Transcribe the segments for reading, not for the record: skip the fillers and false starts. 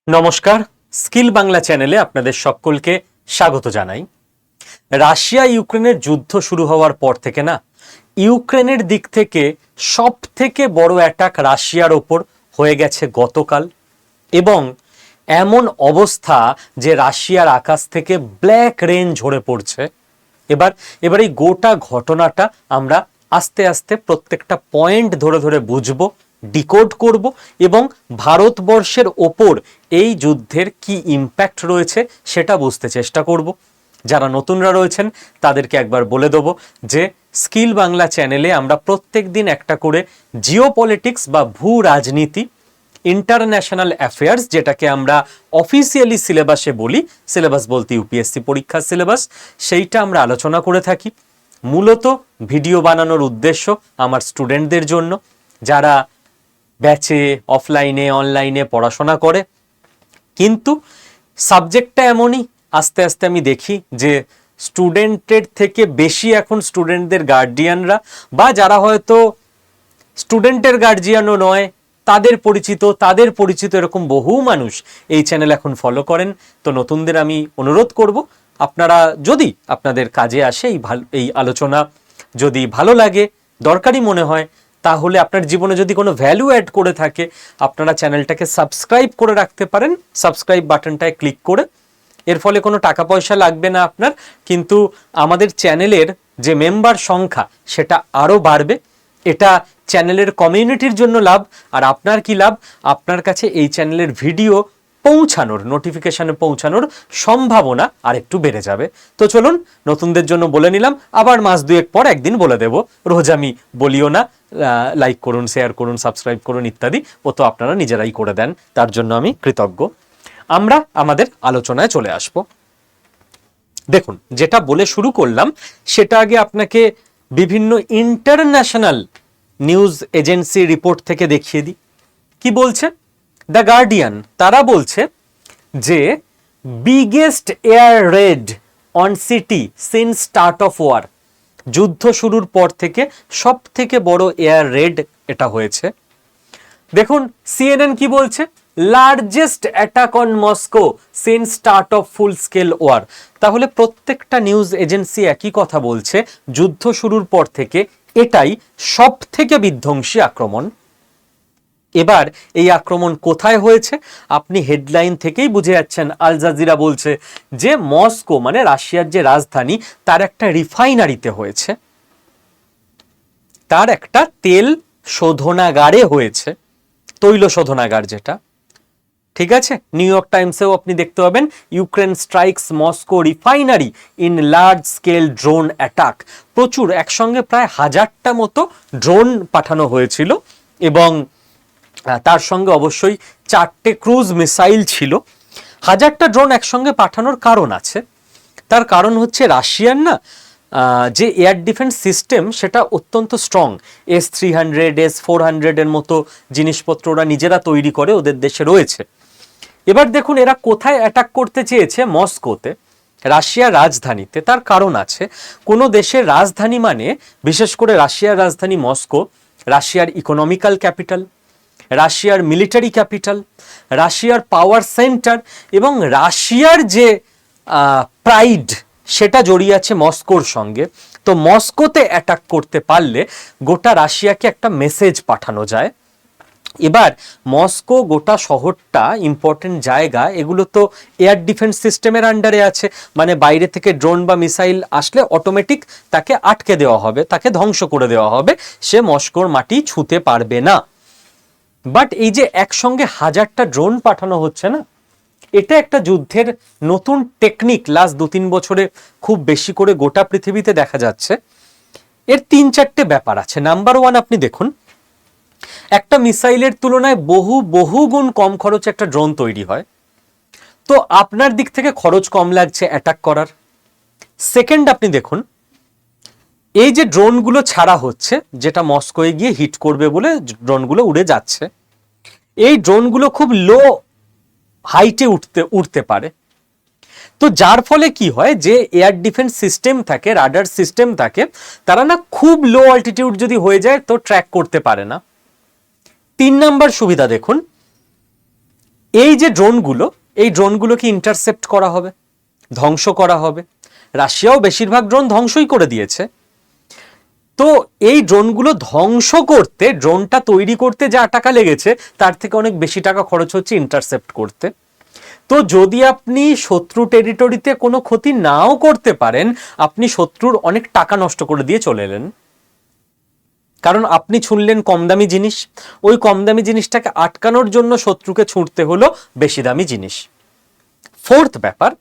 নমস্কার, স্কিল বাংলা চ্যানেলে আপনাদের সকলকে স্বাগত জানাই। রাশিয়া ইউক্রেনের যুদ্ধ শুরু হওয়ার পর থেকে না ইউক্রেনের দিক থেকে সব থেকে বড় অ্যাটাক রাশিয়ার ওপর হয়ে গেছে গতকাল, এবং এমন অবস্থা যে রাশিয়ার আকাশ থেকে ব্ল্যাক রেন ঝরে পড়ছে। এবার এই গোটা ঘটনাটা আমরা আস্তে আস্তে প্রত্যেকটা পয়েন্ট ধরে ধরে বুঝবো, ডিকোড করব এবং ভারতবর্ষের ওপর এই যুদ্ধের কি ইম্প্যাক্ট রয়েছে সেটা বুঝতে চেষ্টা করব। যারা নতুনরা রয়েছেন তাদেরকে একবার বলে দেবো যে স্কিল বাংলা চ্যানেলে আমরা প্রত্যেক দিন একটা করে জিওপলিটিক্স বা ভূ রাজনীতি, ইন্টারন্যাশনাল অ্যাফেয়ার্স, যেটাকে আমরা অফিসিয়ালি সিলেবাসে বলি, সিলেবাস বলতে ইউপিএসসি পরীক্ষার সিলেবাস, সেইটা আমরা আলোচনা করে থাকি। মূলত ভিডিও বানানোর উদ্দেশ্য আমার স্টুডেন্টদের জন্য, যারা ব্যাচে অফলাইনে অনলাইনে পড়াশোনা করে, কিন্তু সাবজেক্টটা এমনই আস্তে আস্তে আমি দেখি যে স্টুডেন্টের থেকে বেশি এখন স্টুডেন্টদের গার্ডিয়ানরা, বা যারা হয়তো স্টুডেন্টের গার্জিয়ানও নয় তাদের পরিচিত এরকম বহু মানুষ এই চ্যানেল এখন ফলো করেন। তো নতুনদের আমি অনুরোধ করব, আপনারা যদি আপনাদের কাজে আসে এই আলোচনা যদি ভালো লাগে, দরকারি মনে হয়, তাহলে আপনার জীবনে যদি কোনো ভ্যালু অ্যাড করে থাকে, আপনারা চ্যানেলটাকে সাবস্ক্রাইব করে রাখতে পারেন, সাবস্ক্রাইব বাটনটায় ক্লিক করে। এর ফলে কোনো টাকা পয়সা লাগবে না আপনার, কিন্তু আমাদের চ্যানেলের যে মেম্বার সংখ্যা সেটা আরও বাড়বে। এটা চ্যানেলের কমিউনিটির জন্য লাভ, আর আপনার কি লাভ, আপনার কাছে এই চ্যানেলের ভিডিও পৌঁছানোর, নোটিফিকেশনে পৌঁছানোর সম্ভাবনা আর একটু বেড়ে যাবে। তো চলুন, নতুনদের জন্য বলে নিলাম, আবার মাস দুয়েক পর একদিন বলে দেব। রোজ আমি বলিও না, লাইক করুন, শেয়ার করুন, সাবস্ক্রাইব করুন ইত্যাদি, ও তো আপনারা নিজেরাই করে দেন, তার জন্য আমি কৃতজ্ঞ। আমরা আমাদের আলোচনায় চলে আসব। দেখুন, যেটা বলে শুরু করলাম সেটা আগে আপনাকে বিভিন্ন ইন্টারন্যাশনাল নিউজ এজেন্সি রিপোর্ট থেকে দেখিয়ে দিই। কি বলছে? দ্য গার্ডিয়ান, তারা বলছে যে biggest air raid on city since start of war, যুদ্ধ শুরুর পর থেকে সব থেকে বড় এয়ার রেড এটা হয়েছে। দেখুন সিএনএন কি বলছে, largest attack on Moscow since start of full scale war. তাহলে প্রত্যেকটা নিউজ এজেন্সি একই কথা বলছে, যুদ্ধ শুরুর পর থেকে এটাই সব থেকে বিধ্বংসী আক্রমণ। এবার এই আক্রমণ কোথায় হয়েছে আপনি হেডলাইন থেকেই বুঝে যাচ্ছেন। আল জাজিরা বলছে যে মস্কো মানে রাশিয়ার যে রাজধানী, তার একটা রিফাইনারিতে হয়েছে, তার একটা তেল শোধনাগারে হয়েছে, তৈল শোধনাগার যেটা, ঠিক আছে। নিউ ইয়র্ক টাইমসেও আপনি দেখতে পাবেন, Ukraine strikes Moscow refinery in large scale drone attack. প্রচুর, একসঙ্গে প্রায় 1000টা মতো ড্রোন পাঠানো হয়েছিল, এবং তার সঙ্গে অবশ্যই 4টে ক্রুজ মিসাইল ছিল। 1000টা ড্রোন একসঙ্গে পাঠানোর কারণ আছে, তার কারণ হচ্ছে রাশিয়ার না যে এয়ার ডিফেন্স সিস্টেম সেটা অত্যন্ত স্ট্রং। S-300 S-400 এর মতো জিনিসপত্র ওরা নিজেরা তৈরি করে, ওদের দেশে রয়েছে। এবার দেখুন এরা কোথায় অ্যাটাক করতে চেয়েছে, মস্কোতে, রাশিয়ার রাজধানীতে। তার কারণ আছে, কোনো দেশের রাজধানী মানে, বিশেষ করে রাশিয়ার রাজধানী মস্কো, রাশিয়ার ইকোনমিক্যাল ক্যাপিটাল, রাশিয়ার মিলিটারি ক্যাপিটাল, রাশিয়ার পাওয়ার সেন্টার, এবং রাশিয়ার যে প্রাইড সেটা জড়িয়ে আছে মস্কোর সঙ্গে। তো মস্কোতে অ্যাটাক করতে পারলে গোটা রাশিয়াকে একটা মেসেজ পাঠানো যায়। এবার মস্কো গোটা শহরটা ইম্পর্টেন্ট জায়গা, এগুলো তো এয়ার ডিফেন্স সিস্টেমের আন্ডারে আছে, মানে বাইরে থেকে ড্রোন বা মিসাইল আসলে অটোমেটিক তাকে আটকে দেওয়া হবে, তাকে ধ্বংস করে দেওয়া হবে, সে মস্কোর মাটি ছুঁতে পারবে না। বাট এই যে একসঙ্গে 1000টা ড্রোন পাঠানো হচ্ছে না, এটা একটা যুদ্ধের নতুন টেকনিক, লাস্ট 2-3 বছরে খুব বেশি করে গোটা পৃথিবীতে দেখা যাচ্ছে। এর 3-4টে ব্যাপার আছে। নাম্বার 1, আপনি দেখুন, একটা মিসাইলের তুলনায় বহু গুণ কম খরচে একটা ড্রোন তৈরি হয়, তো আপনার দিক থেকে খরচ কম লাগছে অ্যাটাক করার। সেকেন্ড, আপনি দেখুন এই যে ড্রোনগুলো ছাড়া হচ্ছে, যেটা মস্কোয় গিয়ে হিট করবে বলে ড্রোনগুলো উড়ে যাচ্ছে, এই ড্রোনগুলো খুব লো হাইটে উঠতে পারে। তো যার ফলে কি হয়, যে এয়ার ডিফেন্স সিস্টেম থাকে, রাডার সিস্টেম থাকে, তারা না খুব লো অল্টিটিউড যদি হয়ে যায় তো ট্র্যাক করতে পারে না। 3 নাম্বার সুবিধা দেখুন, এই যে ড্রোনগুলো, এই ড্রোনগুলোকে ইন্টারসেপ্ট করা হবে, ধ্বংস করা হবে। রাশিয়াও বেশিরভাগ ড্রোন ধ্বংসই করে দিয়েছে। তো এই ড্রোনগুলো ধ্বংস করতে, ড্রোনটা তৈরি করতে যা টাকা লেগেছে তার থেকে অনেক বেশি টাকা খরচ হচ্ছে ইন্টারসেপ্ট করতে। তো যদি আপনি শত্রু টেরিটরিতে কোনো ক্ষতি নাও করতে পারেন, আপনি শত্রুর অনেক টাকা নষ্ট করে দিয়ে চলে এলেন। কারণ আপনি ছুঁড়লেন কম দামি জিনিস, ওই কম দামি জিনিসটাকে আটকানোর জন্য শত্রুকে ছুঁড়তে হলো বেশি দামি জিনিস। ফোর্থ ব্যাপার,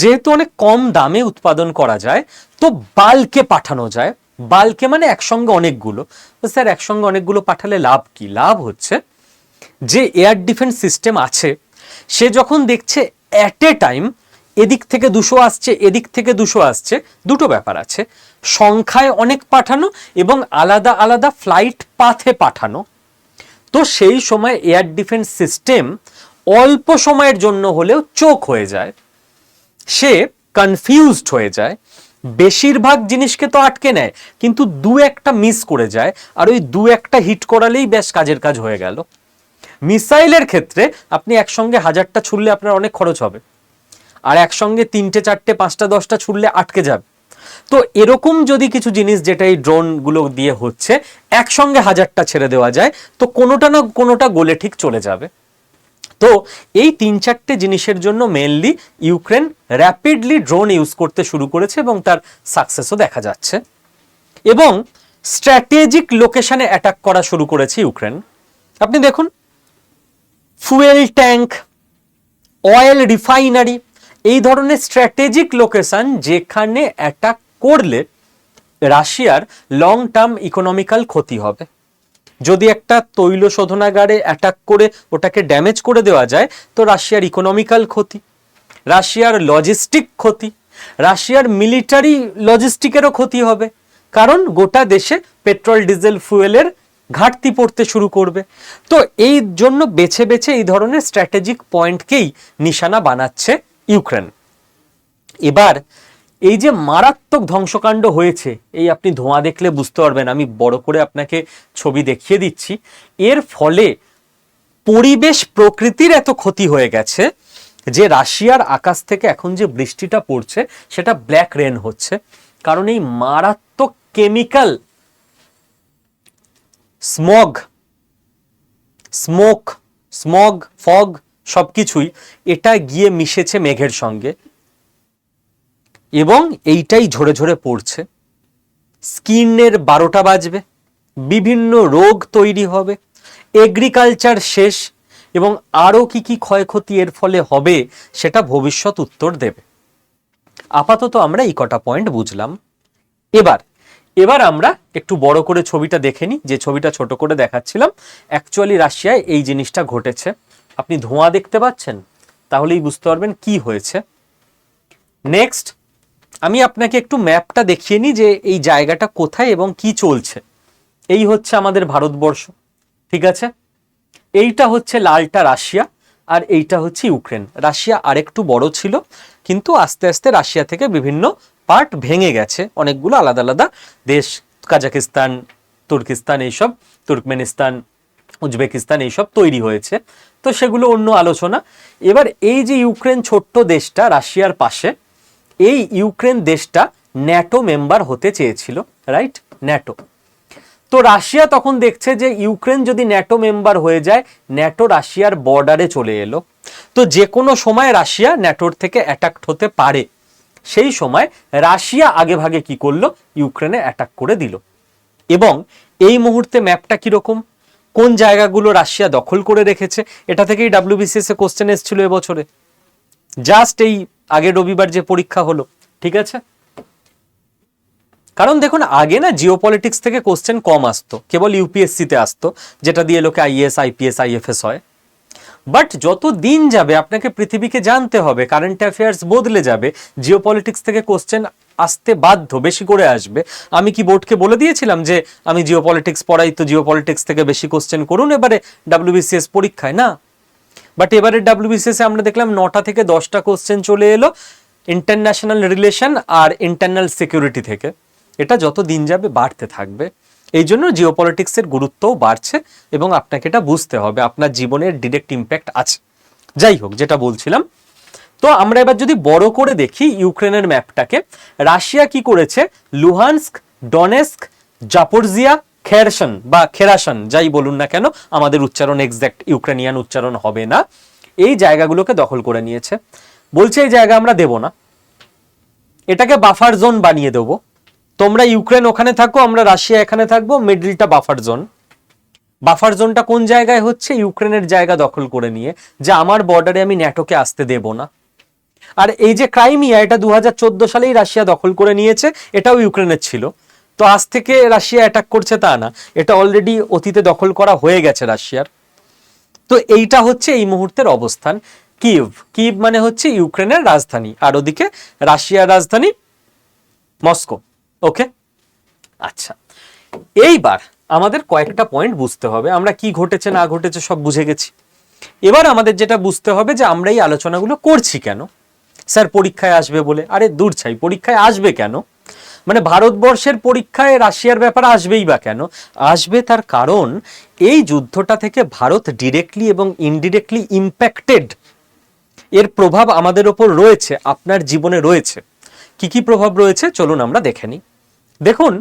যেহেতু অনেক কম দামে উৎপাদন করা যায়, তো বাল্কে পাঠানো যায়। বাল্কে মানে একসঙ্গে অনেকগুলো। স্যার একসঙ্গে অনেকগুলো পাঠালে লাভ কি? লাভ হচ্ছে যে এয়ার ডিফেন্স সিস্টেম আছে, সে যখন দেখছে অ্যাট এ টাইম এদিক থেকে 200 আসছে, এদিক থেকে 200 আসছে, দুটো ব্যাপার আছে, সংখ্যায় অনেক পাঠানো এবং আলাদা আলাদা ফ্লাইট পাথে পাঠানো। তো সেই সময় এয়ার ডিফেন্স সিস্টেম অল্প সময়ের জন্য হলেও চোক হয়ে যায়, সে কনফিউজড হয়ে যায়। বেশিরভাগ জিনিসকে তো আটকে নেয়, কিন্তু দু একটা মিস করে যায়, আর ওই দু একটা হিট করালেই বেশ কাজের কাজ হয়ে গেল। মিসাইলের ক্ষেত্রে আপনি একসঙ্গে 1000টা ছুড়লে আপনার অনেক খরচ হবে, আর একসঙ্গে 3টে 4টে 5টা 10টা ছুড়লে আটকে যাবে। তো এরকম যদি কিছু জিনিস, যেটা এই ড্রোনগুলো দিয়ে হচ্ছে, একসঙ্গে 1000টা ছেড়ে দেওয়া যায়, তো কোনোটা না কোনোটা গোলে ঠিক চলে যাবে। তো এই 3-4টে জিনিসের জন্য mainly Ukraine rapidly drone use করতে শুরু করেছে এবং তার সাকসেসও দেখা যাচ্ছে। এবং স্ট্র্যাটেজিক লোকেশনে অ্যাটাক করা শুরু করেছে ইউক্রেন। আপনি দেখুন, ফুয়েল ট্যাঙ্ক, অয়েল রিফাইনারি, এই ধরনের স্ট্র্যাটেজিক লোকেশন যেখানে অ্যাটাক করলে রাশিয়ার লং টার্ম ইকোনমিক্যাল ক্ষতি হবে। যদি একটা তৈল শোধনাগারে অ্যাটাক করে ওটাকে ড্যামেজ করে দেওয়া যায়, তো রাশিয়ার ইকোনমিক্যাল ক্ষতি, রাশিয়ার লজিস্টিক ক্ষতি, রাশিয়ার মিলিটারি লজিস্টিকেরও ক্ষতি হবে। কারণ গোটা দেশে পেট্রোল ডিজেল ফুয়েলের ঘাটতি পড়তে শুরু করবে। তো এই জন্য বেছে বেছে এই ধরনের স্ট্র্যাটেজিক পয়েন্টকেই নিশানা বানাচ্ছে ইউক্রেন। এবার এই যে মারাত্মক ধ্বংসকাণ্ড হয়েছে, এই আপনি ধোঁয়া দেখলে বুঝতে পারবেন, আমি বড় করে আপনাকে ছবি দেখিয়ে দিচ্ছি। এর ফলে পরিবেশ প্রকৃতির এত ক্ষতি হয়ে গেছে যে রাশিয়ার আকাশ থেকে এখন যে বৃষ্টিটা পড়ছে সেটা ব্ল্যাক রেন হচ্ছে। কারণ এই মারাত্মক কেমিক্যাল স্মগ ফগ সবকিছুই এটা গিয়ে মিশেছে মেঘের সঙ্গে, এবং এইটাই ঝরে ঝরে পড়ছে। স্কিনের 12টা বাজবে, বিভিন্ন রোগ তৈরি হবে, এগ্রিকালচার শেষ, এবং আরও কি কি ক্ষয়ক্ষতি এর ফলে হবে সেটা ভবিষ্যৎ উত্তর দেবে। আপাতত আমরা এই কটা পয়েন্ট বুঝলাম। এবার আমরা একটু বড় করে ছবিটা দেখে নিই। যে ছবিটা ছোট করে দেখাচ্ছিলাম, অ্যাকচুয়ালি রাশিয়ায় এই জিনিসটা ঘটেছে। আপনি ধোঁয়া দেখতে পাচ্ছেন, তাহলেই বুঝতে পারবেন কি হয়েছে। নেক্সট আমি আপনাকে একটু ম্যাপটা দেখিয়ে নিই যে এই জায়গাটা কোথায় এবং কি চলছে। এই হচ্ছে আমাদের ভারতবর্ষ, ঠিক আছে? এইটা হচ্ছে লালটা রাশিয়া, আর এইটা হচ্ছে ইউক্রেন। রাশিয়া আরেকটু বড় ছিল, কিন্তু আস্তে আস্তে রাশিয়া থেকে বিভিন্ন পার্ট ভেঙে গেছে, অনেকগুলো আলাদা আলাদা দেশ, কাজাকিস্তান, তুর্কিস্তান, এইসব, তুর্কমেনিস্তান, উজবেকিস্তান, এইসব তৈরি হয়েছে। তো সেগুলো অন্য আলোচনা। এবার এই যে ইউক্রেন ছোট্ট দেশটা রাশিয়ার পাশে, এই ইউক্রেন দেশটা ন্যাটো মেম্বার হতে চেয়েছিল, রাইট? ন্যাটো। তো রাশিয়া তখন দেখছে যে ইউক্রেন যদি ন্যাটো মেম্বার হয়ে যায়, ন্যাটো রাশিয়ার বর্ডারে চলে এলো, তো যে কোনো সময় রাশিয়া ন্যাটোর থেকে অ্যাটাক হতে পারে। সেই সময় রাশিয়া আগে ভাগে কি করলো? ইউক্রেনে অ্যাটাক করে দিল। এবং এই মুহূর্তে ম্যাপটা কিরকম, কোন জায়গাগুলো রাশিয়া দখল করে রেখেছে, এটা থেকেই WBCS এ কোশ্চেন এসেছিল এবছরে, জাস্ট এই আগের রবিবার যে পরীক্ষা হলো, ঠিক আছে? কারণ দেখুন, আগে না জিওপলিটিক্স থেকে কোশ্চেন কম আসতো, কেবল ইউপিএসসিতে আসতো, যেটা দিয়ে লোকে আইএস, আইপিএস, আইএফএস হয়। বাট যত দিন যাবে আপনাকে পৃথিবীকে জানতে হবে, কারেন্ট অ্যাফেয়ার্স বদলে যাবে, জিওপলিটিক্স থেকে কোশ্চেন আসতে বাধ্য, বেশি করে আসবে। আমি কি বোর্ডকে বলে দিয়েছিলাম যে আমি জিওপলিটিক্স পড়াই, তো জিওপলিটিক্স থেকে বেশি কোশ্চেন করুন এবারে WBCS পরীক্ষায়? না। বাট এবারে WBCS এ আমরা দেখলাম 9টা থেকে 10টা কোশ্চেন চলে এলো ইন্টারন্যাশনাল রিলেশন আর ইন্টারনাল সিকিউরিটি থেকে। এটা যত দিন যাবে বাড়তে থাকবে। এই জন্য জিওপলিটিক্সের গুরুত্বও বাড়ছে, এবং আপনাকে এটা বুঝতে হবে, আপনার জীবনের ডিরেক্ট ইম্প্যাক্ট আছে। যাই হোক, যেটা বলছিলাম, তো আমরা এবার যদি বড় করে দেখি ইউক্রেনের ম্যাপটাকে, রাশিয়া কি করেছে, লুহানস্ক, ডনেস্ক, জাপোরজিয়া, খেরসন বা খেরাসন যাই বলুন না কেন, আমাদের উচ্চারণ এক্সাক্ট ইউক্রেনিয়ান উচ্চারণ হবে না, এই জায়গাগুলোকে দখল করে নিয়েছে। বলছে এই জায়গা আমরা দেব না, এটাকে বাফার জোন বানিয়ে দেব, তোমরা ইউক্রেন ওখানে থাকো, আমরা রাশিয়া এখানে থাকবো, মিডলটা বাফার জোন। বাফার জোনটা কোন জায়গায় হচ্ছে, ইউক্রেনের জায়গা দখল করে নিয়ে, যে আমার বর্ডারে আমি ন্যাটোকে আসতে দেব না। আর এই যে ক্রাইমিয়া, এটা 2014 সালেই রাশিয়া দখল করে নিয়েছে, এটাও ইউক্রেনের ছিল। তো আজ থেকে রাশিয়া অ্যাটাক করছে তা না, এটা অলরেডি অতীতে দখল করা হয়ে গেছে রাশিয়ার। তো এইটা হচ্ছে এই মুহূর্তের অবস্থান। কিভ, কিভ মানে হচ্ছে ইউক্রেনের রাজধানী, আর ওদিকে রাশিয়ার রাজধানী মস্কো। ওকে, আচ্ছা, এইবার আমাদের কয়েকটা পয়েন্ট বুঝতে হবে। আমরা কি ঘটেছে না ঘটেছে সব বুঝে গেছি, এবার আমাদের যেটা বুঝতে হবে যে আমরা এই আলোচনাগুলো করছি কেন। স্যার পরীক্ষায় আসবে বলে, আরে দূর ছাই, পরীক্ষায় আসবে কেন, মানে ভারতবর্ষের পরীক্ষায় রাশিয়ার ব্যাপার আসবেই বা কেন আসবে, তার কারণ এই যুদ্ধটা থেকে ভারত ডিরেক্টলি এবং ইনডিরেক্টলি ইম্প্যাক্টেড, এর প্রভাব আমাদের ওপর রয়েছে, আপনার জীবনে রয়েছে। কি কি প্রভাব রয়েছে চলুন আমরা দেখে নিই। দেখুন,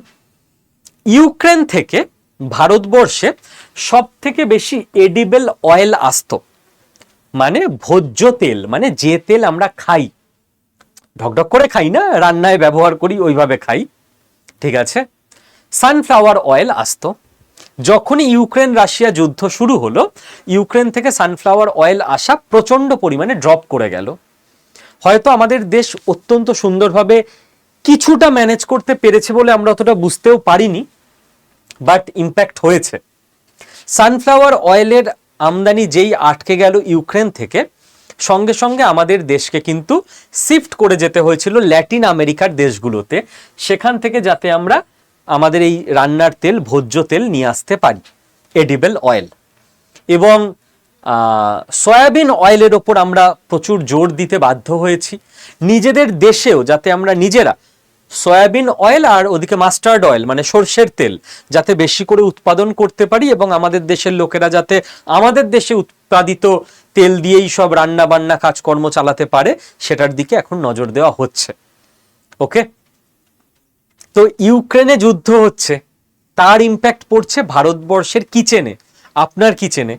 ইউক্রেন থেকে ভারতবর্ষে সব থেকে বেশি এডিবল অয়েল আসতো, মানে ভোজ্য তেল, মানে যে তেল আমরা খাই, ঢকঢক করে খাই না, রান্নায় ব্যবহার করি ওইভাবে খাই, ঠিক আছে, সানফ্লাওয়ার অয়েল আসতো। যখনই ইউক্রেন রাশিয়া যুদ্ধ শুরু হলো, ইউক্রেন থেকে সানফ্লাওয়ার অয়েল আসা প্রচন্ড পরিমাণে ড্রপ করে গেল। হয়তো আমাদের দেশ অত্যন্ত সুন্দরভাবে কিছুটা ম্যানেজ করতে পেরেছে বলে আমরা অতটা বুঝতেও পারিনি, বাট ইম্প্যাক্ট হয়েছে। সানফ্লাওয়ার অয়েলের আমদানি যেই আটকে গেল ইউক্রেন থেকে, সঙ্গে সঙ্গে আমাদের দেশকে কিন্তু শিফট করে যেতে হয়েছিল ল্যাটিন আমেরিকার দেশগুলোতে, সেখান থেকে যাতে আমরা আমাদের এই রান্নার তেল, ভোজ্য তেল নিয়ে আসতে পারি, এডিবল অয়েল। এবং সয়াবিন অয়েলের ওপর আমরা প্রচুর জোর দিতে বাধ্য হয়েছি, নিজেদের দেশেও যাতে আমরা নিজেরা সয়াবিন অয়েল আর ওদিকে মাস্টার্ড অয়েল মানে সর্ষের তেল যাতে বেশি করে উৎপাদন করতে পারি, এবং আমাদের দেশের লোকেরা যাতে আমাদের দেশে উৎপাদিত তেল দিয়েই সব রান্না বান্না কাজকর্ম চালাতে পারে, সেটার দিকে এখন নজর দেওয়া হচ্ছে। ওকে, তো ইউক্রেনে যুদ্ধ হচ্ছে, তার ইম্প্যাক্ট পড়ছে ভারতবর্ষের কিচেনে, আপনার কিচেনে।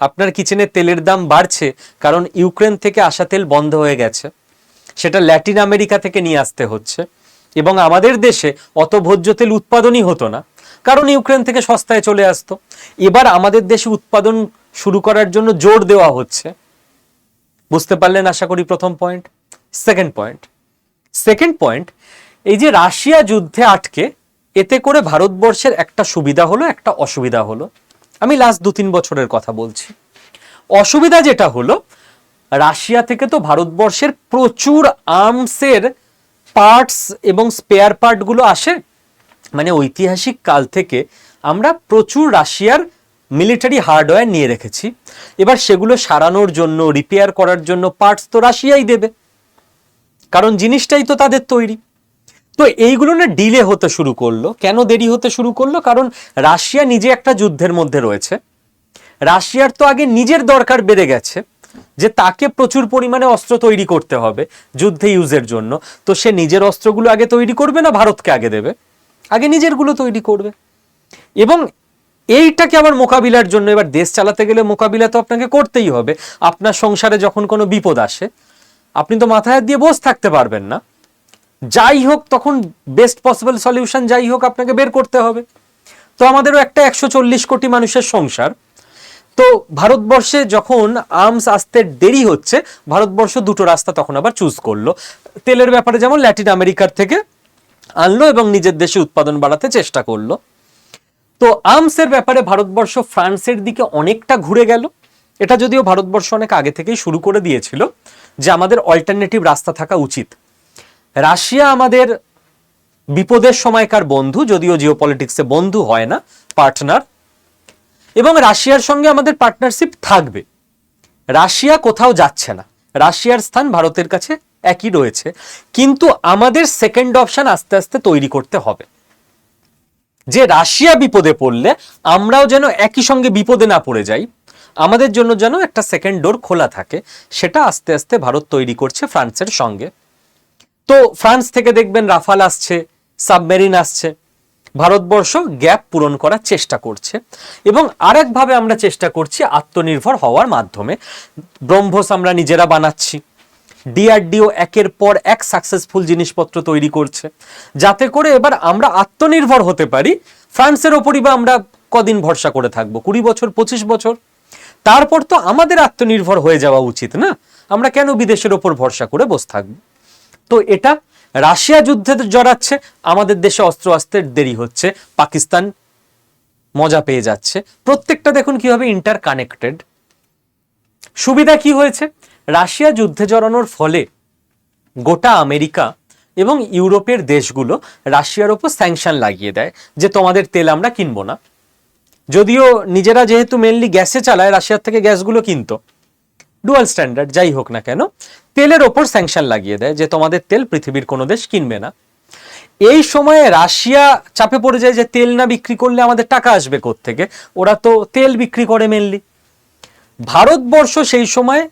আপনার কিচেনে তেলের দাম বাড়ছে, কারণ ইউক্রেন থেকে আসা তেল বন্ধ হয়ে গেছে, সেটা ল্যাটিন আমেরিকা থেকে নিয়ে আসতে হচ্ছে। এবং আমাদের দেশে অত ভোজ্য তেল উৎপাদনই হতো না, কারণ ইউক্রেন থেকে সস্তায় চলে আসতো। এবার আমাদের দেশে উৎপাদন শুরু করার জন্য জোর দেওয়া হচ্ছে। বুঝতে পারলেন আশা করি প্রথম পয়েন্ট। সেকেন্ড পয়েন্ট, এই যে রাশিয়া যুদ্ধে আটকে, এতে করে ভারতবর্ষের একটা সুবিধা হলো, একটা অসুবিধা হলো। আমি লাস্ট 2-3 বছরের কথা বলছি। অসুবিধা যেটা হলো, রাশিয়া থেকে তো ভারতবর্ষের প্রচুর আর্মসের পার্টস এবং স্পেয়ার পার্টগুলো আসে, মানে ঐতিহাসিক কাল থেকে আমরা প্রচুর রাশিয়ার মিলিটারি হার্ডওয়্যার নিয়ে রেখেছি। এবার সেগুলো সারানোর জন্য, রিপেয়ার করার জন্য পার্টস তো রাশিয়াই দেবে, কারণ জিনিসটাই তো তাদের তৈরি। তো এইগুলো না ডিলে হতে শুরু করলো। কেন দেরি হতে শুরু করলো? কারণ রাশিয়া নিজে একটা যুদ্ধের মধ্যে রয়েছে। রাশিয়ার তো আগে নিজের দরকার বেড়ে গেছে, যে তাকে প্রচুর পরিমাণে অস্ত্র তৈরি করতে হবে যুদ্ধে ইউজের জন্য। তো সে নিজের অস্ত্রগুলো আগে তৈরি করবে না ভারতকে আগে দেবে? আগে নিজেরগুলো তৈরি করবে। এবং এইটাকে আবার মোকাবিলার জন্য, এবার দেশ চালাতে গেলে মোকাবিলা তো আপনাকে করতেই হবে। আপনার সংসারে যখন কোনো বিপদ আসে, আপনি তো মাথায় হাত দিয়ে বসে থাকতে পারবেন না। যাই হোক, তখন বেস্ট পসিবল সলিউশন যাই হোক আপনাকে বের করতে হবে। তো আমাদেরও একটা 140 কোটি মানুষের সংসার। তো ভারতবর্ষে যখন আর্মস আসতে দেরি হচ্ছে, ভারতবর্ষ দুটো রাস্তা তখন আবার চুজ করলো। তেলের ব্যাপারে যেমন ল্যাটিন আমেরিকার থেকে আনলো এবং নিজের দেশে উৎপাদন বাড়াতে চেষ্টা করলো। তো আর্মসের ব্যাপারে ভারতবর্ষ ফ্রান্সের দিকে অনেকটা ঘুরে গেল। এটা যদিও ভারতবর্ষ অনেক আগে থেকেই শুরু করে দিয়েছিল যে আমাদের অল্টারনেটিভ রাস্তা থাকা উচিত। রাশিয়া আমাদের বিপদের সময়কার বন্ধু, যদিও জিওপলিটিক্সে বন্ধু হয় না, পার্টনার, এবং রাশিয়ার সঙ্গে আমাদের পার্টনারশিপ থাকবে। রাশিয়া কোথাও যাচ্ছে না, রাশিয়ার স্থান ভারতের কাছে একই রয়েছে। কিন্তু আমাদের সেকেন্ড অপশন আস্তে আস্তে তৈরি করতে হবে, যে রাশিয়া বিপদে পড়লে আমরাও যেন একই সঙ্গে বিপদে না পড়ে যাই। আমাদের জন্য যেন একটা সেকেন্ড ডোর খোলা থাকে, সেটা আস্তে আস্তে ভারত তৈরি করছে ফ্রান্সের সঙ্গে। তো ফ্রান্স থেকে দেখবেন রাফাল আসছে, সাবমেরিন আসছে, ভারতবর্ষ গ্যাপ পূরণ করার চেষ্টা করছে। এবং আরেকভাবে আমরা চেষ্টা করছি আত্মনির্ভর হওয়ার মাধ্যমে। ব্রহ্মোস আমরা নিজেরা বানাচ্ছি, ডিআরডিও একের পর এক সাকসেসফুল জিনিসপত্র তৈরি করছে, যাতে করে এবার আমরা আত্মনির্ভর হতে পারি। ফ্রান্সের ওপরই বা আমরা কদিন ভরসা করে থাকবো? 20 বছর, 25 বছর? তারপর তো আমাদের আত্মনির্ভর হয়ে যাওয়া উচিত না? আমরা কেন বিদেশের ওপর ভরসা করে বসে থাকবো? তো এটা রাশিয়া যুদ্ধে জড়াচ্ছে, আমাদের দেশে অস্ত্র আসতে দেরি হচ্ছে, পাকিস্তান মজা পেয়ে যাচ্ছে। প্রত্যেকটা দেখুন কিভাবে ইন্টার কানেক্টেড। সুবিধা কি হয়েছে? রাশিয়া যুদ্ধে জড়ানোর ফলে গোটা আমেরিকা এবং ইউরোপের দেশগুলো রাশিয়ার ওপর স্যাংশন লাগিয়ে দেয় যে তোমাদের তেল আমরা কিনবো না। যদিও নিজেরা যেহেতু মেনলি গ্যাসে চালায়, রাশিয়ার থেকে গ্যাসগুলো কিনতো, ডুয়াল স্ট্যান্ডার্ড যাই হোক না কেন, তেলের ওপর স্যাংশন লাগিয়ে দেয় যে তোমাদের তেল পৃথিবীর কোনো দেশ কিনবে না। এই সময়ে রাশিয়া চাপে পড়ে যায় যে তেল না বিক্রি করলে আমাদের টাকা আসবে কোত্থেকে? ওরা তো তেল বিক্রি করে মেনলি। ভারতবর্ষ সেই সময়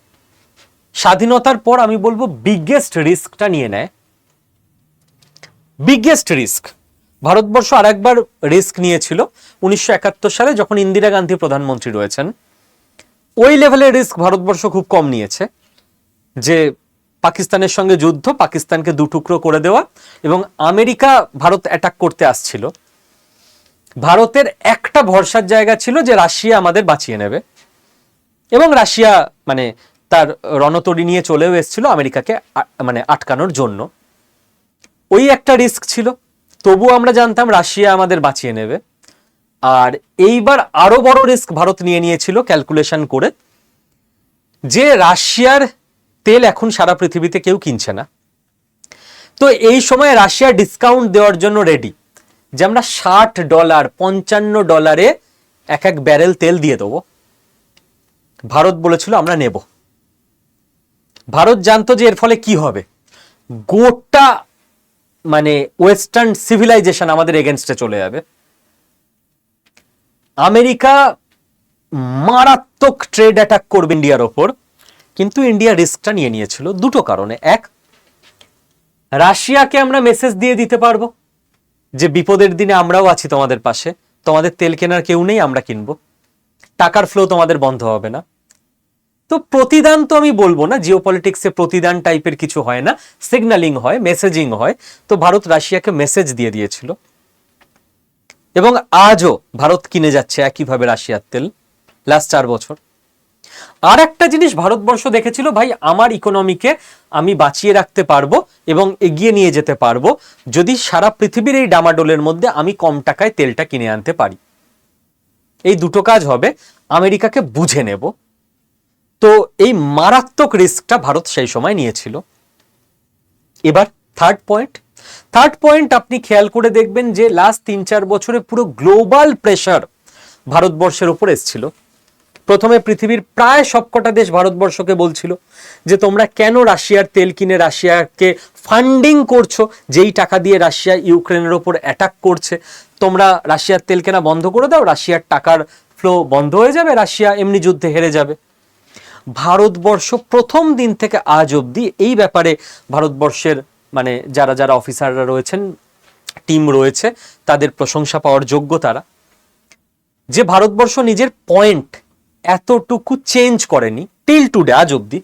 স্বাধীনতার পর আমি বলবো বিগেস্ট রিস্কটা নিয়ে নেয়। বিগেস্ট রিস্ক ভারতবর্ষ আরেকবার রিস্ক নিয়েছিল 1971 সালে, যখন ইন্দিরা গান্ধী প্রধানমন্ত্রী রয়েছেন। ওই লেভেলের রিস্ক ভারতবর্ষ খুব কম নিয়েছে, যে পাকিস্তানের সঙ্গে যুদ্ধ, পাকিস্তানকে দুটুকরো করে দেওয়া, এবং আমেরিকা ভারত অ্যাটাক করতে আসছিল। ভারতের একটা ভরসার জায়গা ছিল যে রাশিয়া আমাদের বাঁচিয়ে নেবে, এবং রাশিয়া মানে তার রণতরী নিয়ে চলেও এসেছিল আমেরিকাকে মানে আটকানোর জন্য। ওই একটা রিস্ক ছিল, তবু আমরা জানতাম রাশিয়া আমাদের বাঁচিয়ে নেবে। আর এইবার আরো বড় রিস্ক ভারত নিয়ে নিয়েছিল ক্যালকুলেশন করে, যে রাশিয়ার তেল এখন সারা পৃথিবীতে কেউ কিনছে না। তো এই সময় রাশিয়া ডিসকাউন্ট দেওয়ার জন্য রেডি, যে আমরা $60, $55 এক এক ব্যারেল তেল দিয়ে দেবো। ভারত বলেছিল আমরা নেব। ভারত জানতো যে এর ফলে কি হবে, গোটা মানে ওয়েস্টার্ন সিভিলাইজেশন আমাদের এগেনস্টে চলে যাবে। আমেরিকা মারাত্মক ট্রেড অ্যাটাক করবে ইন্ডিয়ার ওপর, কিন্তু ইন্ডিয়া রিস্কটা নিয়ে নিয়েছিল দুটো কারণে। এক, রাশিয়াকে আমরা মেসেজ দিয়ে দিতে পারবো যে বিপদের দিনে আমরাও আছি তোমাদের পাশে, তোমাদের তেল কেনার কেউ নেই, আমরা কিনবো, টাকার ফ্লো তোমাদের বন্ধ হবে না। তো প্রতিদান তো আমি বলবো না, জিওপলিটিক্সে প্রতিদান টাইপের কিছু হয় না, সিগন্যালিং হয়, মেসেজিং হয়। তো ভারত রাশিয়াকে মেসেজ দিয়ে দিয়েছিল, এবং আজও ভারত কিনে যাচ্ছে একইভাবে রাশিয়ার তেল লাস্ট 4 বছর। আর একটা জিনিস ভারতবর্ষ দেখেছিল, ভাই আমার ইকোনমিকে আমি বাঁচিয়ে রাখতে পারবো এবং এগিয়ে নিয়ে যেতে পারবো যদি সারা পৃথিবীর এই ডামাডোলের মধ্যে আমি কম টাকায় তেলটা কিনে আনতে পারি। এই দুটো কাজ হবে, আমেরিকাকে বুঝে নেব। তো এই মারাত্মক রিস্কটা ভারত সেই সময় নিয়েছিল। এবার থার্ড পয়েন্ট আপনি খেয়াল করে দেখবেন যে লাস্ট 3-4 বছরে পুরো গ্লোবাল প্রেশার ভারতবর্ষের উপর এসেছিল। প্রথমে পৃথিবীর প্রায় সবকটা দেশ ভারতবর্ষকে বলছিল যে তোমরা কেন রাশিয়ার তেল কিনে রাশিয়াকে ফান্ডিং করছো, যেই টাকা দিয়ে রাশিয়া ইউক্রেনের ওপর অ্যাটাক করছে। তোমরা রাশিয়ার তেল কেনা বন্ধ করে দাও, রাশিয়ার টাকার ফ্লো বন্ধ হয়ে যাবে, রাশিয়া এমনি যুদ্ধে হেরে যাবে। ভারতবর্ষ প্রথম দিন থেকে আজ অবধি এই ব্যাপারে ভারতবর্ষের মানে যারা যারা অফিসাররা রয়েছেন, টিম রয়েছে, তাদের প্রশংসা পাওয়ার যোগ্য তারা, যে ভারতবর্ষ নিজের পয়েন্ট এতটুকু চেঞ্জ করেনি টিল টুডে, আজ অবধি।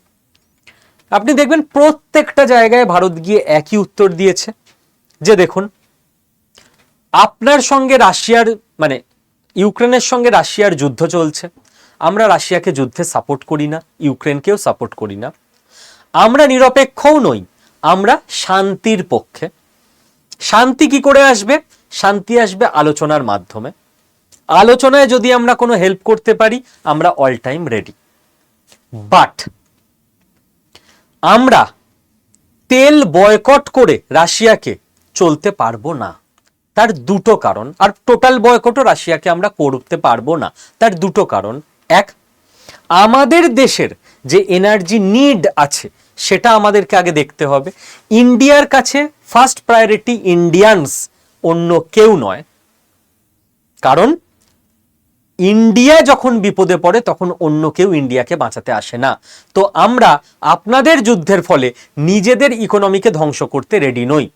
আপনি দেখবেন প্রত্যেকটা জায়গায় ভারত গিয়ে একই উত্তর দিয়েছে, যে দেখুন আপনার সঙ্গে রাশিয়ার মানে ইউক্রেনের সঙ্গে রাশিয়ার যুদ্ধ চলছে, আমরা রাশিয়াকে যুদ্ধে সাপোর্ট করি না, ইউক্রেনকেও সাপোর্ট করি না, আমরা নিরপেক্ষও নই, আমরা শান্তির পক্ষে। শান্তি কি করে আসবে? শান্তি আসবে আলোচনার মাধ্যমে। আলোচনায় যদি আমরা কোনো হেল্প করতে পারি, আমরা অল টাইম রেডি। বাট আমরা তেল বয়কট করে রাশিয়াকে চলতে পারবো না, তার দুটো কারণ। আর টোটাল বয়কটও রাশিয়াকে আমরা করতে পারবো না, তার দুটো কারণ। এক, আমাদের দেশের যে এনার্জি নিড আছে সেটা আমাদেরকে আগে দেখতে হবে। ইন্ডিয়ার কাছে ফার্স্ট প্রায়োরিটি ইন্ডিয়ানস, অন্য কেউ নয়। কারণ ইন্ডিয়া যখন বিপদে পড়ে তখন অন্য কেউ ইন্ডিয়াকে বাঁচাতে আসে না। তো আমরা আপনাদের যুদ্ধের ফলে নিজেদের ইকোনমিকে ধ্বংস করতে রেডি নই।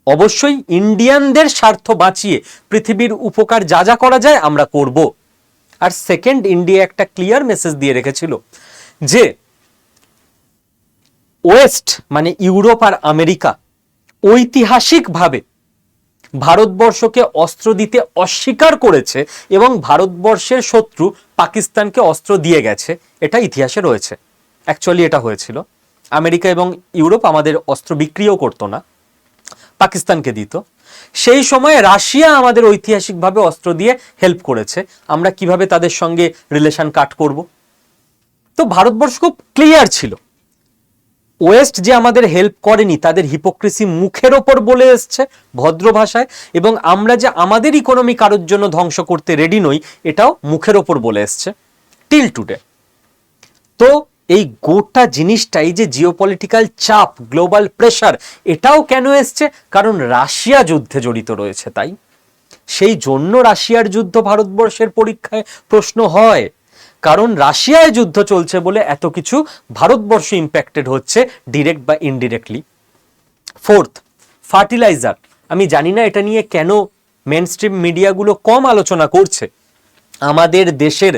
অবশ্যই ইন্ডিয়ানদের স্বার্থ বাঁচিয়ে পৃথিবীর উপকার যা যা করা যায় আমরা করব। আর সেকেন্ড, ইন্ডিয়া একটা ক্লিয়ার মেসেজ দিয়ে রেখেছিল যে ওয়েস্ট মানে ইউরোপ আর আমেরিকা ঐতিহাসিকভাবে ভারতবর্ষকে অস্ত্র দিতে অস্বীকার করেছে এবং ভারতবর্ষের শত্রু পাকিস্তানকে অস্ত্র দিয়ে গেছে, এটা ইতিহাসে রয়েছে। অ্যাকচুয়ালি এটা হয়েছিল। আমেরিকা এবং ইউরোপ আমাদের অস্ত্র বিক্রিও করতো না, পাকিস্তানকে দিত। সেই সময় রাশিয়া আমাদের ঐতিহাসিকভাবে অস্ত্র দিয়ে হেল্প করেছে। আমরা কিভাবে তাদের সঙ্গে রিলেশন কাট করব? তো ভারতবর্ষ খুব ক্লিয়ার ছিল, ওয়েস্ট যে আমাদের হেল্প করেনি তাদের হিপোক্রেসি মুখের ওপর বলে এসছে ভদ্র ভাষায়, এবং আমরা যে আমাদের ইকোনমি কারোর জন্য ধ্বংস করতে রেডি নই এটাও মুখের ওপর বলে এসছে টিল টুডে। তো এই গোটা জিনিসটাই যে জিওপলিটিক্যাল চাপ, গ্লোবাল প্রেসার, এটাও কেন এসছে? কারণ রাশিয়া যুদ্ধে জড়িত রয়েছে। তাই সেই জন্য রাশিয়ার যুদ্ধ ভারতবর্ষের পরীক্ষায় প্রশ্ন হয়, কারণ রাশিয়ায় যুদ্ধ চলছে বলে এত কিছু ভারতবর্ষ ইম্প্যাক্টেড হচ্ছে ডিরেক্ট বা ইনডিরেক্টলি। Fourth, fertiliser. আমি জানি না এটা নিয়ে কেন মেনস্ট্রিম মিডিয়াগুলো কম আলোচনা করছে। আমাদের দেশের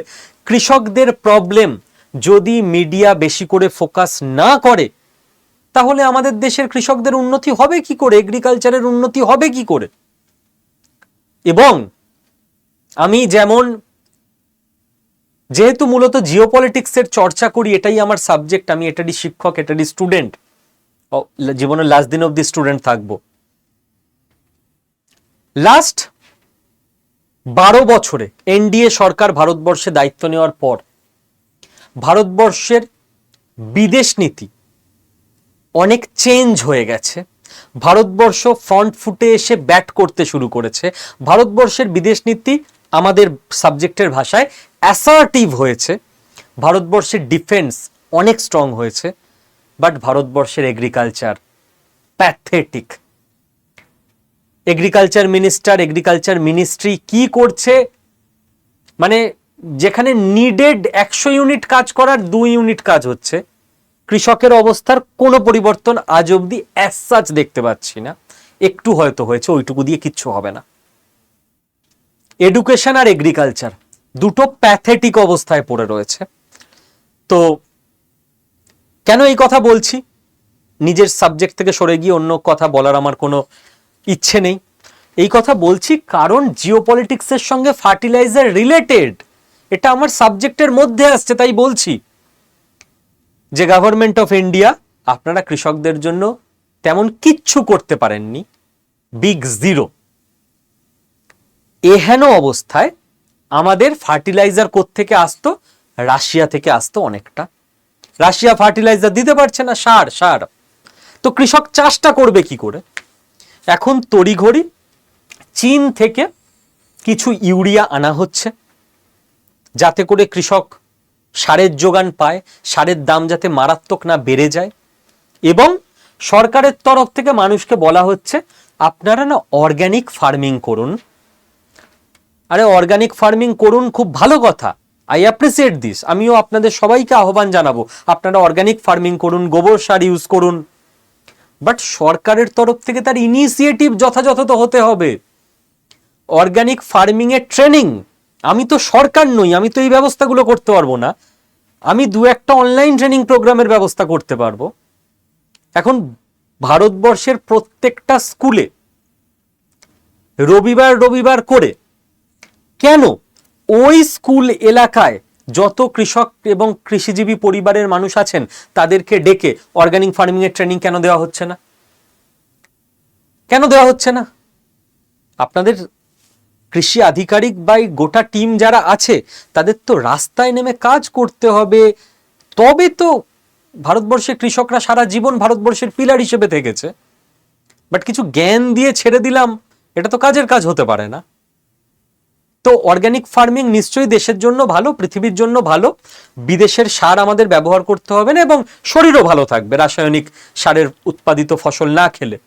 কৃষকদের প্রবলেম যদি মিডিয়া বেশি করে ফোকাস না করে তাহলে আমাদের দেশের কৃষকদের উন্নতি হবে কি করে, এগ্রিকালচারের উন্নতি হবে কি করে? এবং আমি যেহেতু মূলত জিওপলিটিক্সের চর্চা করি, এটাই আমার সাবজেক্ট, আমি এটারই শিক্ষক, এটারই স্টুডেন্ট, জীবনের লাস্ট দিন অব্দি স্টুডেন্ট থাকবো। লাস্ট 12 বছরে এনডিএ সরকার ভারতবর্ষে দায়িত্ব নেওয়ার পর ভারতবর্ষের বিদেশ নীতি অনেক চেঞ্জ হয়ে গেছে। ভারতবর্ষ ফ্রন্ট ফুটে এসে ব্যাট করতে শুরু করেছে। ভারতবর্ষের বিদেশ নীতি আমাদের সাবজেক্টের ভাষায় অ্যাসার্টিভ হয়েছে। ভারতবর্ষের ডিফেন্স অনেক স্ট্রং হয়েছে, বাট ভারতবর্ষের agriculture pathetic. Agriculture minister, agriculture ministry কি করছে, মানে যেখানে নিডেড 100 ইউনিট কাজ করার 2 ইউনিট কাজ হচ্ছে। কৃষকের অবস্থার কোনো পরিবর্তন আজ অব্দি অ্যাজ সাচ দেখতে পাচ্ছি না। একটু হয়তো হয়েছে, ওইটুকু দিয়ে কিচ্ছু হবে না। এডুকেশন আর এগ্রিকালচার দুটো প্যাথেটিক অবস্থায় পড়ে রয়েছে। তো কেন এই কথা বলছি? নিজের সাবজেক্ট থেকে সরে গিয়ে অন্য কথা বলার আমার কোনো ইচ্ছে নেই। এই কথা বলছি কারণ জিওপলিটিক্সের সঙ্গে ফার্টিলাইজার রিলেটেড, এটা আমার সাবজেক্টের মধ্যে আসছে। তাই বলছি যে গভর্নমেন্ট অফ ইন্ডিয়া আপনারা কৃষকদের জন্য তেমন কিচ্ছু করতে পারেননি, বিগ জিরো। এহেন অবস্থায় আমাদের ফার্টিলাইজার কোত্থেকে আসতো? রাশিয়া থেকে আসতো অনেকটা। রাশিয়া ফার্টিলাইজার দিতে পারছে না, সার। তো কৃষক চাষটা করবে কি করে? এখন তড়িঘড়ি চীন থেকে কিছু ইউরিয়া আনা হচ্ছে যাতে করে কৃষক সারের যোগান পায়, সারের দাম যাতে মারাত্মক না বেড়ে যায়। এবং সরকারের তরফ থেকে মানুষকে বলা হচ্ছে আপনারা না অর্গানিক ফার্মিং করুন। আরে অর্গানিক ফার্মিং করুন, খুব ভালো কথা, আই অ্যাপ্রিসিয়েট দিস। আমিও আপনাদের সবাইকে আহ্বান জানাবো আপনারা অর্গানিক ফার্মিং করুন, গোবর সার ইউজ করুন। বাট সরকারের তরফ থেকে তার ইনিশিয়েটিভ যথাযথ তো হতে হবে। অর্গানিক ফার্মিং এর ট্রেনিং, আমি তো সরকার নই, আমি তো এই ব্যবস্থাগুলো করতে পারবো না। আমি 2-1টা অনলাইন ট্রেনিং প্রোগ্রামের ব্যবস্থা করতে পারবো। এখন ভারতবর্ষের প্রত্যেকটা স্কুলে রবিবার করে কেন ওই স্কুল এলাকায় যত কৃষক এবং কৃষিজীবী পরিবারের মানুষ আছেন তাদেরকে ডেকে অর্গানিক ফার্মিং এর ট্রেনিং কেন দেওয়া হচ্ছে না? কেন দেওয়া হচ্ছে না? আপনাদের কৃষি আধিকারিক বা গোটা টিম যারা আছে তাদের তো রাস্তায় নেমে কাজ করতে হবে, তবে তো ভারতবর্ষের কৃষকরা সারা জীবন ভারতবর্ষের পিলার হিসেবে থেকেছে। বাট কিছু জ্ঞান দিয়ে ছেড়ে দিলাম, এটা তো কাজের কাজ হতে পারে না। তো অর্গানিক ফার্মিং নিশ্চয়ই দেশের জন্য ভালো, পৃথিবীর জন্য ভালো। বিদেশের সার আমাদের ব্যবহার করতে হবে না এবং শরীরও ভালো থাকবে রাসায়নিক সারের উৎপাদিত ফসল না খেলে।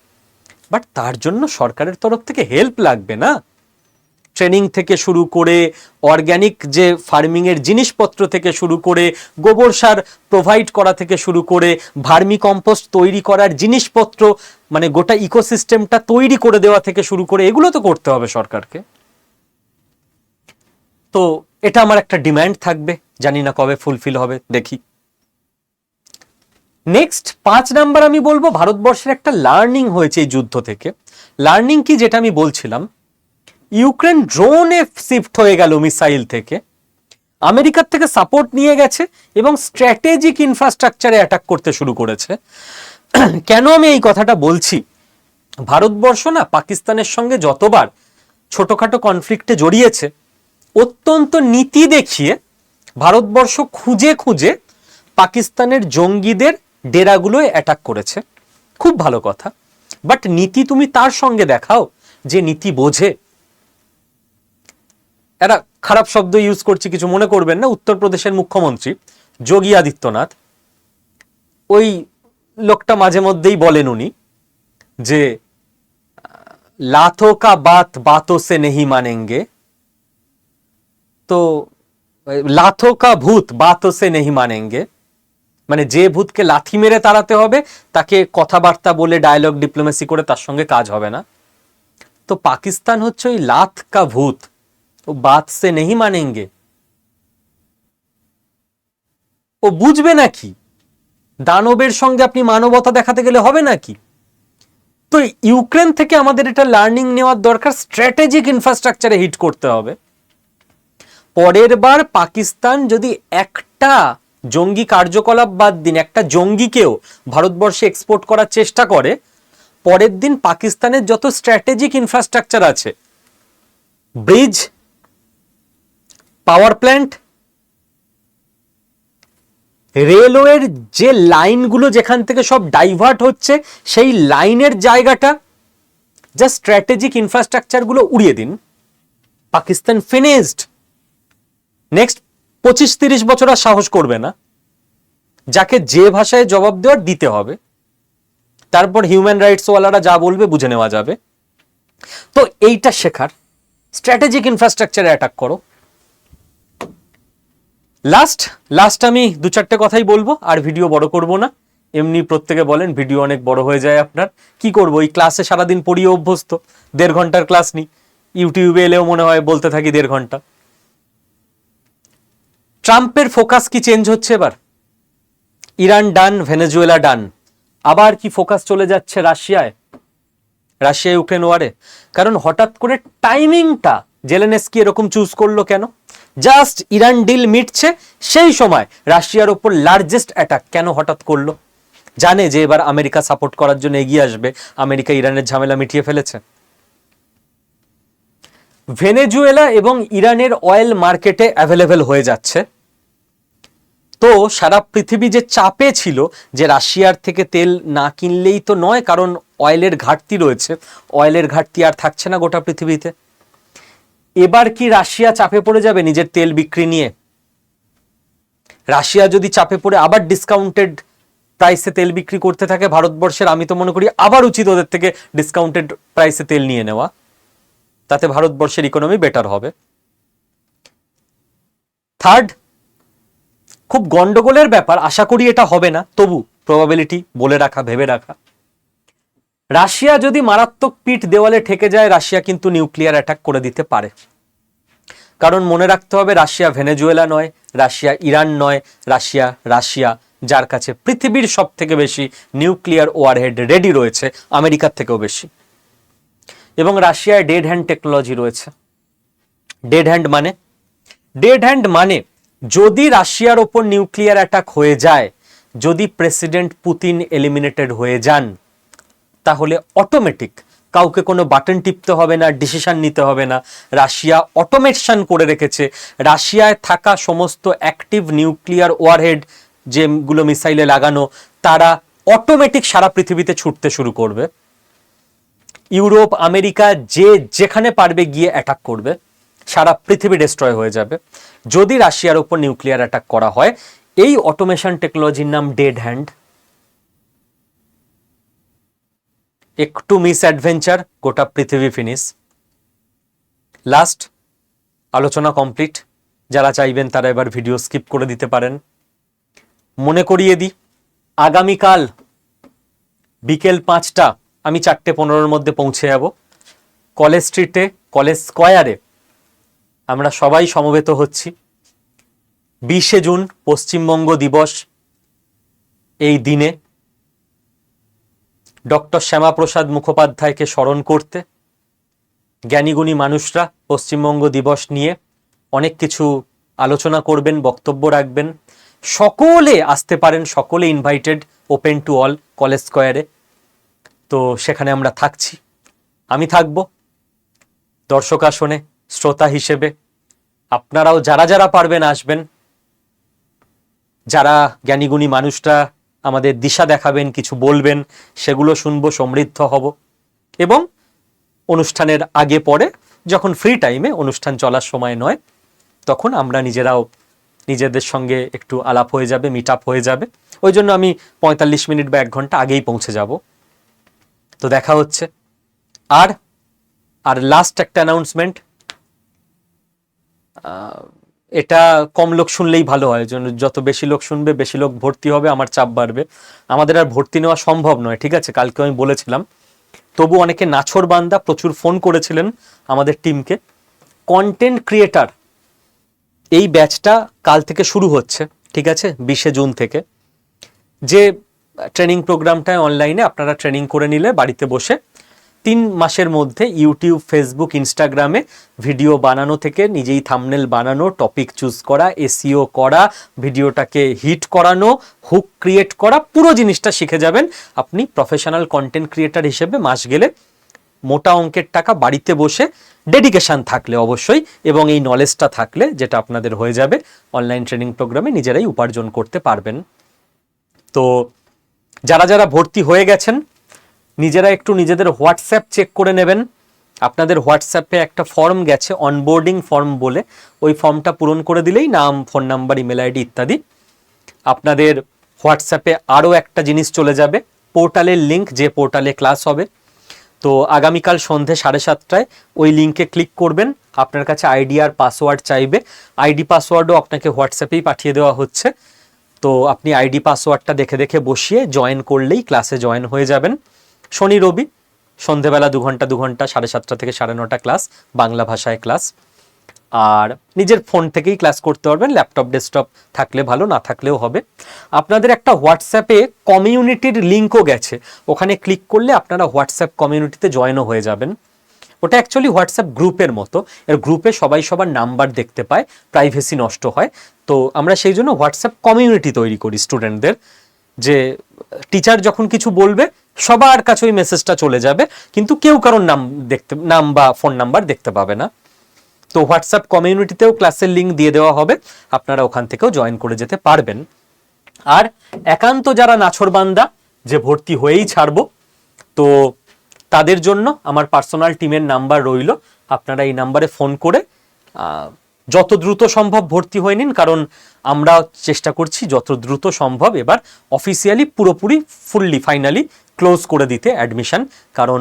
বাট তার জন্য সরকারের তরফ থেকে হেল্প লাগবে না? ট্রেনিং থেকে শুরু করে অর্গ্যানিক যে ফার্মিং এর জিনিসপত্র থেকে শুরু করে গোবর সার প্রোভাইড করা থেকে শুরু করে ভার্মি কম্পোস্ট তৈরি করার জিনিসপত্র, মানে গোটা ইকোসিস্টেমটা তৈরি করে দেওয়া থেকে শুরু করে এগুলো তো করতে হবে সরকারকে। তো এটা আমার একটা ডিমান্ড থাকবে, জানি না কবে ফুলফিল হবে, দেখি। নেক্সট 5 নাম্বার আমি বলবো, ভারতবর্ষের একটা লার্নিং হয়েছে এই যুদ্ধ থেকে। লার্নিং কি, যেটা আমি বলছিলাম, ইউক্রেন ড্রোনে শিফট হয়ে গেল মিসাইল থেকে, আমেরিকার থেকে সাপোর্ট নিয়ে গেছে এবং স্ট্র্যাটেজিক ইনফ্রাস্ট্রাকচারে অ্যাটাক করতে শুরু করেছে। কেন আমি এই কথাটা বলছি, ভারতবর্ষ না পাকিস্তানের সঙ্গে যতবার ছোটখাটো কনফ্লিক্টে জড়িয়েছে, অত্যন্ত নীতি দেখিয়ে ভারতবর্ষ খুঁজে খুঁজে পাকিস্তানের জঙ্গিদের ডেরাগুলোয় অ্যাটাক করেছে। খুব ভালো কথা, বাট নীতি তুমি তার সঙ্গে দেখাও যে নীতি বোঝে। একটা খারাপ শব্দ ইউজ করছি, কিছু মনে করবেন না, উত্তরপ্রদেশের মুখ্যমন্ত্রী যোগী আদিত্যনাথ, ওই লোকটা মাঝে মধ্যেই বলেন উনি যে লাথো কা বাত বাতো সে নেহি মানেঙ্গে, তো লাথো কা ভূত বাতো সে নেহি মানেঙ্গে, মানে যে ভূতকে লাথি মেরে তাড়াতে হবে তাকে কথাবার্তা বলে ডায়লগ ডিপ্লোমেসি করে তার সঙ্গে কাজ হবে না। তো পাকিস্তান হচ্ছে ওই লাথ কা ভূত, ও বাত সে নেহি মানেঙ্গে, ও বুঝবে নাকি? দানবের সঙ্গে আপনি মানবতা দেখাতে গেলে হবে নাকি? তো ইউক্রেন থেকে আমাদের এটা লার্নিং নেওয়ার দরকার, স্ট্র্যাটেজিক ইনফ্রাস্ট্রাকচারে হিট করতে হবে। পরের বার পাকিস্তান যদি একটা জঙ্গি কার্যকলাপ বাদ দিন, একটা জঙ্গিকেও ভারতবর্ষে এক্সপোর্ট করার চেষ্টা করে, পরের দিন পাকিস্তানের যত স্ট্র্যাটেজিক ইনফ্রাস্ট্রাকচার আছে, ব্রিজ, পাওয়ার প্ল্যান্ট, রেলওয়ের যে লাইনগুলো যেখান থেকে সব ডাইভার্ট হচ্ছে, সেই লাইনের জায়গাটা, যা স্ট্র্যাটেজিক ইনফ্রাস্ট্রাকচারগুলো উড়িয়ে দিন, পাকিস্তান ফিনিশড। নেক্সট 25-30 বছর আর সাহস করবে না, যাকে যে ভাষায় জবাব দেওয়ার দিতে হবে। তারপর হিউম্যান রাইটস ওয়ালারা যা বলবে বুঝে নেওয়া যাবে। তো এইটা শেখার, স্ট্র্যাটেজিক ইনফ্রাস্ট্রাকচারে অ্যাটাক করো। লাস্ট আমি 2-4টে কথাই বলবো, আর ভিডিও বড় করব না। এমনি প্রত্যেকে বলেন ভিডিও অনেক বড় হয়ে যায় আপনার, কি করবো, এই ক্লাসে সারাদিন পড়িয়ে অভ্যস্ত, 1.5 ঘন্টার ক্লাস নি, ইউটিউবে এলেও মনে হয় বলতে থাকি 1.5 ঘন্টা। ট্রাম্পের ফোকাস কি চেঞ্জ হচ্ছে এবার? ইরান ডান, ভেনেজুয়েলা ডান, আবার কি ফোকাস চলে যাচ্ছে রাশিয়া ইউক্রেন ওয়ারে? কারণ হঠাৎ করে টাইমিংটা জেলেনস্কি এরকম চুজ করলো কেন? জাস্ট ইরান ডিল মিটছে সেই সময় রাশিয়ার ওপর লার্জেস্ট অ্যাটাক কেন হঠাৎ করলো? জানে যে এবার আমেরিকা সাপোর্ট করার জন্য এগিয়ে আসবে, আমেরিকা ইরানের ঝামেলা মিটিয়ে ফেলেছে। ভেনেজুয়েলা এবং ইরানের অয়েল মার্কেটে অ্যাভেলেবেল হয়ে যাচ্ছে। তো সারা পৃথিবী যে চাপে ছিল যে রাশিয়ার থেকে তেল না কিনলেই তো নয়, কারণ অয়েলের ঘাটতি রয়েছে, অয়েলের ঘাটতি আর থাকছে না গোটা পৃথিবীতে। এবার কি রাশিয়া চাপে পড়ে যাবে নিজের তেল বিক্রি নিয়ে? রাশিয়া যদি চাপে পড়ে আবার ডিসকাউন্টেড প্রাইসে তেল বিক্রি করতে থাকে ভারতবর্ষের, আমি তো মনে করি আবার উচিত ওদের থেকে ডিসকাউন্টেড প্রাইসে তেল নিয়ে নেওয়া, তাতে ভারতবর্ষের ইকোনমি বেটার হবে। থার্ড, খুব গন্ডগোলের ব্যাপার, আশা করি এটা হবে না, তবু প্রবাবিলিটি বলে রাখা, ভেবে রাখা, রাশিয়া যদি মারাত্মক পিঠ দেওয়ালে ঠেকে যায়, রাশিয়া কিন্তু নিউক্লিয়ার অ্যাটাক করে দিতে পারে। কারণ মনে রাখতে হবে, রাশিয়া ভেনেজুয়েলা নয়, রাশিয়া ইরান নয়, রাশিয়া যার কাছে পৃথিবীর সব থেকে বেশি নিউক্লিয়ার ওয়ারহেড রেডি রয়েছে, আমেরিকার থেকেও বেশি। এবং রাশিয়ায় ডেড হ্যান্ড টেকনোলজি রয়েছে। ডেড হ্যান্ড মানে যদি রাশিয়ার ওপর নিউক্লিয়ার অ্যাটাক হয়ে যায়, যদি প্রেসিডেন্ট পুতিন এলিমিনেটেড হয়ে যান, তাহলে অটোমেটিক কাউকে কোনো বাটন টিপতে হবে না, ডিসিশন নিতে হবে না। রাশিয়া অটোমেশন করে রেখেছে, রাশিয়ায় থাকা সমস্ত অ্যাক্টিভ নিউক্লিয়ার ওয়ারহেড যেগুলো মিসাইলে লাগানো, তারা অটোমেটিক সারা পৃথিবীতে ছুটতে শুরু করবে। ইউরোপ, আমেরিকা যে যেখানে পারবে গিয়ে অ্যাটাক করবে, সারা পৃথিবী ডিস্ট্রয় হয়ে যাবে যদি রাশিয়ার উপর নিউক্লিয়ার অ্যাটাক করা হয়। এই অটোমেশন টেকনোলজির নাম ডেড হ্যান্ড। একটু মিস অ্যাডভেঞ্চার, গোটা পৃথিবী ফিনিশ। লাস্ট আলোচনা কমপ্লিট। যারা চাইবেন তারা এবার ভিডিও স্কিপ করে দিতে পারেন। মনে করিয়ে দিই, আগামীকাল বিকেল 5টা, আমি 4:15-র মধ্যে পৌঁছে যাব কলেজ স্ট্রিটে, কলেজ স্কোয়ারে আমরা সবাই সমবেত হচ্ছি। 20শে জুন পশ্চিমবঙ্গ দিবস। এই দিনে ডক্টর শ্যামাপ্রসাদ মুখোপাধ্যায়কে স্মরণ করতে জ্ঞানীগুণী মানুষরা পশ্চিমবঙ্গ দিবস নিয়ে অনেক কিছু আলোচনা করবেন, বক্তব্য রাখবেন। সকলে আসতে পারেন, সকলে invited, open to all, college স্কোয়ারে। তো সেখানে আমরা থাকছি, আমি থাকব দর্শক আসনে শ্রোতা হিসেবে। আপনারাও যারা যারা পারবেন আসবেন। যারা জ্ঞানীগুণী মানুষরা আমাদের দিশা দেখাবেন, কিছু বলবেন, সেগুলো শুনবো, সমৃদ্ধ হব। এবং অনুষ্ঠানের আগে পরে যখন ফ্রি টাইমে, অনুষ্ঠান চলার সময় নয়, তখন আমরা নিজেরাও নিজেদের সঙ্গে একটু আলাপ হয়ে যাবে, মিট আপ হয়ে যাবে। ওই জন্য আমি 45 মিনিট বা 1 ঘন্টা আগেই পৌঁছে যাব। তো দেখা হচ্ছে। আর লাস্ট একটা অ্যানাউন্সমেন্ট, এটা কম লোক শুনলেই ভালো হয়, যত বেশি লোক শুনবে, বেশি লোক ভর্তি হবে, আমার চাপ বাড়বে। আমাদের আর ভর্তি নেওয়া সম্ভব নয়, ঠিক আছে? কালকে আমি বলেছিলাম। তবু অনেকে নাছোড়বান্দা প্রচুর ফোন করেছিলেন আমাদের টিমকে। কন্টেন্ট ক্রিয়েটার এই ব্যাচটা কাল থেকে শুরু হচ্ছে, ঠিক আছে? 20শে জুন থেকে। যে ট্রেনিং প্রোগ্রামটায় অনলাইনে আপনারা ট্রেনিং করে নিলে বাড়িতে বসে 3 মাসের মধ্যে ইউটিউব, ফেসবুক, ইনস্টাগ্রামে ভিডিও বানানো থেকে নিজেই থাম্বনেল বানানো, টপিক চুজ করা, এসইও করা, ভিডিওটাকে হিট করানো, হুক ক্রিয়েট করা, পুরো জিনিসটা শিখে যাবেন। আপনি প্রফেশনাল কন্টেন্ট ক্রিয়েটার হিসেবে মাস গেলে মোটা অঙ্কের টাকা বাড়িতে বসে, ডেডিকেশন থাকলে অবশ্যই, এবং এই নলেজটা থাকলে, যেটা আপনাদের হয়ে যাবে, অনলাইন ট্রেনিং প্রোগ্রামে নিজেরাই উপার্জন করতে পারবেন। তো যারা যারা ভর্তি হয়ে গেছেন, নিজেরা একটু নিজেদের হোয়াটসঅ্যাপ চেক করে নেবেন। আপনাদের হোয়াটসঅ্যাপে একটা ফর্ম গেছে, অনবোর্ডিং ফর্ম বলে। ওই ফর্মটা পূরণ করে দিলেই নাম, ফোন নাম্বার, ইমেল আইডি ইত্যাদি, আপনাদের হোয়াটসঅ্যাপে আরও একটা জিনিস চলে যাবে, পোর্টালের লিঙ্ক, যে পোর্টালে ক্লাস হবে। তো আগামীকাল সন্ধে 7:30টায় ওই লিঙ্কে ক্লিক করবেন। আপনার কাছে আইডি আর পাসওয়ার্ড চাইবে। আইডি পাসওয়ার্ডও আপনাকে হোয়াটসঅ্যাপেই পাঠিয়ে দেওয়া হচ্ছে। তো আপনি আইডি পাসওয়ার্ডটা দেখে দেখে বসিয়ে জয়েন করলেই ক্লাসে জয়েন হয়ে যাবেন। শনি রবি সন্ধেবেলা 2 ঘন্টা 7:30 থেকে 9:30 ক্লাস, বাংলা ভাষায় ক্লাস। আর নিজের ফোন থেকেই ক্লাস করতে পারবেন, ল্যাপটপ ডেস্কটপ থাকলে ভালো, না থাকলেও হবে। আপনাদের একটা হোয়াটসঅ্যাপে কমিউনিটির লিঙ্কও গেছে, ওখানে ক্লিক করলে আপনারা হোয়াটসঅ্যাপ কমিউনিটিতে জয়েনও হয়ে যাবেন। ওটা অ্যাকচুয়ালি হোয়াটসঅ্যাপ গ্রুপের মতো। এর গ্রুপে সবাই সবার নাম্বার দেখতে পায়, প্রাইভেসি নষ্ট হয়। তো আমরা সেই জন্য হোয়াটসঅ্যাপ কমিউনিটি তৈরি করি স্টুডেন্টদের, যে টিচার যখন কিছু বলবে সবার কাছে ওই মেসেজটা চলে যাবে, কিন্তু কেউ কারোর নাম বা ফোন নাম্বার দেখতে পাবে না। তো হোয়াটসঅ্যাপ কমিউনিটিতেও ক্লাসের লিঙ্ক দিয়ে দেওয়া হবে, আপনারা ওখান থেকেও জয়েন করে যেতে পারবেন। আর একান্ত যারা নাছোড়বান্দা, যে ভর্তি হয়েই ছাড়বো, তো তাদের জন্য আমার পার্সোনাল টিমের নাম্বার রইল। আপনারা এই নাম্বারে ফোন করে যত দ্রুত সম্ভব ভর্তি হয়ে নিন, কারণ আমরা চেষ্টা করছি যত দ্রুত সম্ভব এবার অফিসিয়ালি পুরোপুরি ফুললি ফাইনালি ক্লোজ করে দিতে অ্যাডমিশন, কারণ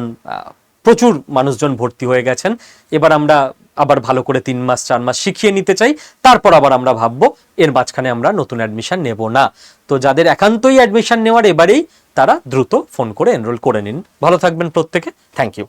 প্রচুর মানুষজন ভর্তি হয়ে গেছেন। এবার আমরা আবার ভালো করে 3 মাস 4 মাস শিখিয়ে নিতে চাই, তারপর আবার আমরা ভাববো এর মাঝখানে আমরা নতুন অ্যাডমিশন নেব না। তো যাদের একান্তই অ্যাডমিশন নেওয়ার এবারেই, তারা দ্রুত ফোন করে এনরোল করে নিন। ভালো থাকবেন প্রত্যেকে, থ্যাংক ইউ।